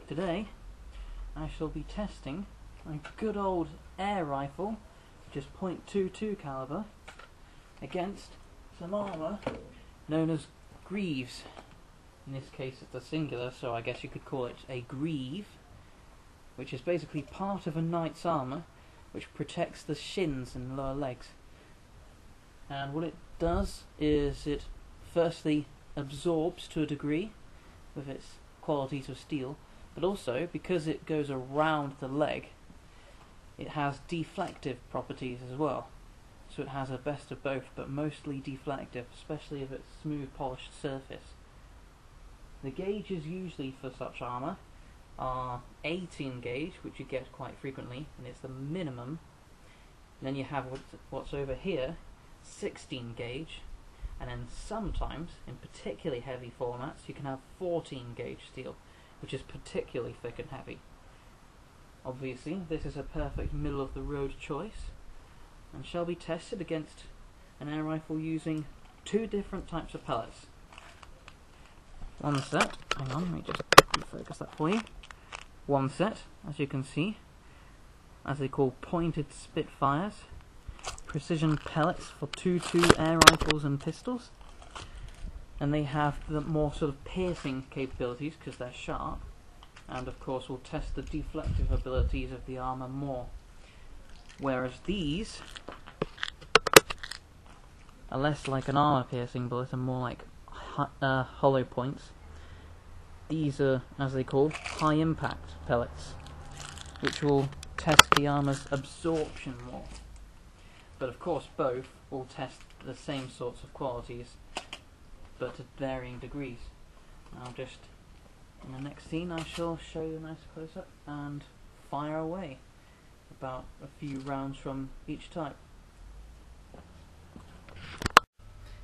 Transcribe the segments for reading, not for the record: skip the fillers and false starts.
Today I shall be testing a good old air rifle, which is .22 caliber, against some armour known as Greaves. In this case it's a singular, so I guess you could call it a greave, which is basically part of a knight's armour which protects the shins and lower legs. And what it does is it firstly absorbs to a degree with its qualities of steel, but also because it goes around the leg, it has deflective properties as well. So it has a best of both, but mostly deflective, especially if it's smooth polished surface. The gauges usually for such armour are 18 gauge, which you get quite frequently, and it's the minimum. And then you have what's over here, 16 gauge, and then sometimes, in particularly heavy formats, you can have 14 gauge steel, which is particularly thick and heavy. Obviously, this is a perfect middle of the road choice, and shall be tested against an air rifle using two different types of pellets. One set, hang on, let me just focus that for you. One set, as you can see, as they call pointed Spitfires, precision pellets for .22 air rifles and pistols, and they have the more sort of piercing capabilities because they're sharp, and of course will test the deflective abilities of the armour more. Whereas these are less like an armour piercing bullet and more like hollow points. These are, as they call, high impact pellets, which will test the armour's absorption more. But of course both will test the same sorts of qualities, but at varying degrees. I'll just, in the next scene, I shall show you a nice close-up and fire away about a few rounds from each type.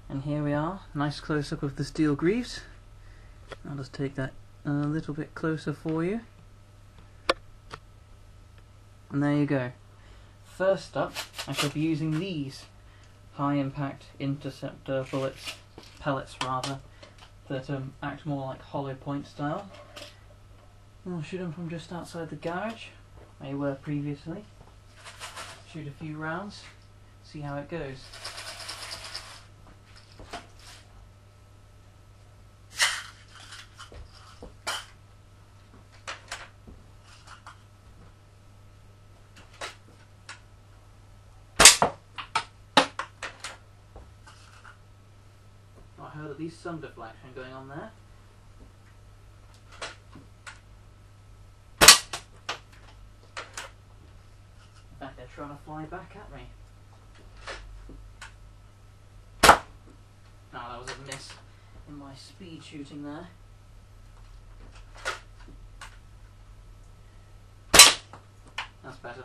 And here we are, nice close-up of the steel greaves. I'll just take that a little bit closer for you. And there you go. First up, I shall be using these high impact interceptor pellets rather, that act more like hollow point style. And I'll shoot them from just outside the garage, where you were previously. Shoot a few rounds, see how it goes. I heard at least some deflection going on there. In fact, they're trying to fly back at me. Oh, that was a miss in my speed shooting there. That's better.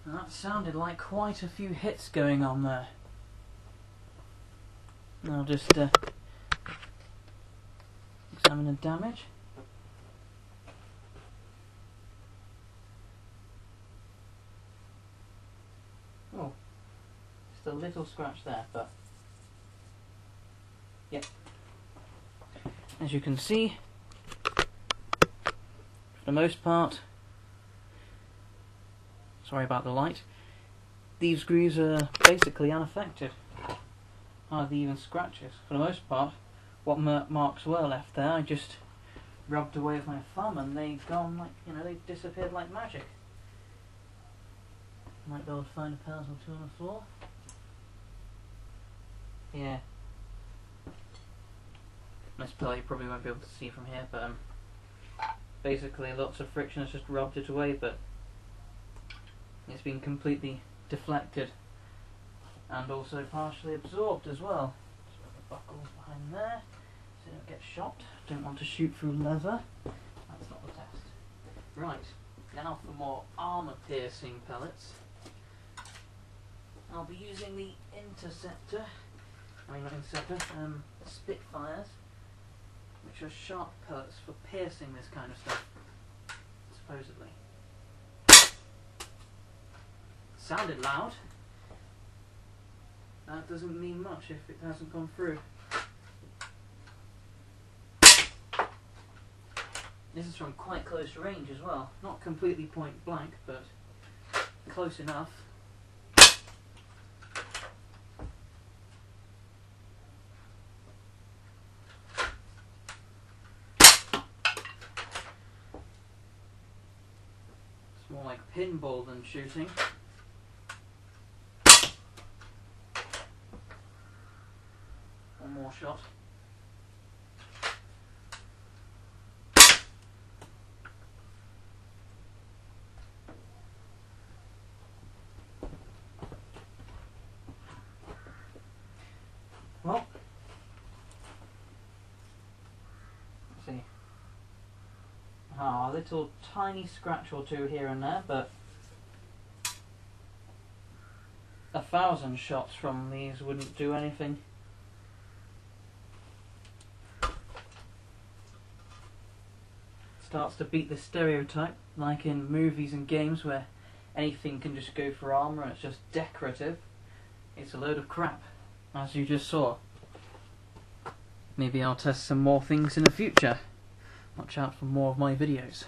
That sounded like quite a few hits going on there. I'll just examine the damage. Oh, just a little scratch there, but yep. As you can see, for the most part, sorry about the light, these grooves are basically unaffected. Hardly even scratches. For the most part, what marks were left there, I just rubbed away with my thumb and they've gone like, they disappeared like magic. Might be able to find a pellet or two on the floor. Yeah. This pellet you probably won't be able to see from here, but basically lots of friction has just rubbed it away, but it's been completely deflected and also partially absorbed as well. Just put the buckles behind there so you don't get shot. Don't want to shoot through leather. That's not the test. Right, now for more armour piercing pellets. I'll be using the Spitfires, which are sharp pellets for piercing this kind of stuff, supposedly. Sounded loud. That doesn't mean much if it hasn't gone through. This is from quite close range as well. Not completely point blank, but close enough. It's more like pinball than shooting. One more shot. Well, let's see. A little tiny scratch or two here and there, but 1,000 shots from these wouldn't do anything. Starts to beat the stereotype, like in movies and games where anything can just go for armour and it's just decorative. It's a load of crap, as you just saw. Maybe I'll test some more things in the future. Watch out for more of my videos.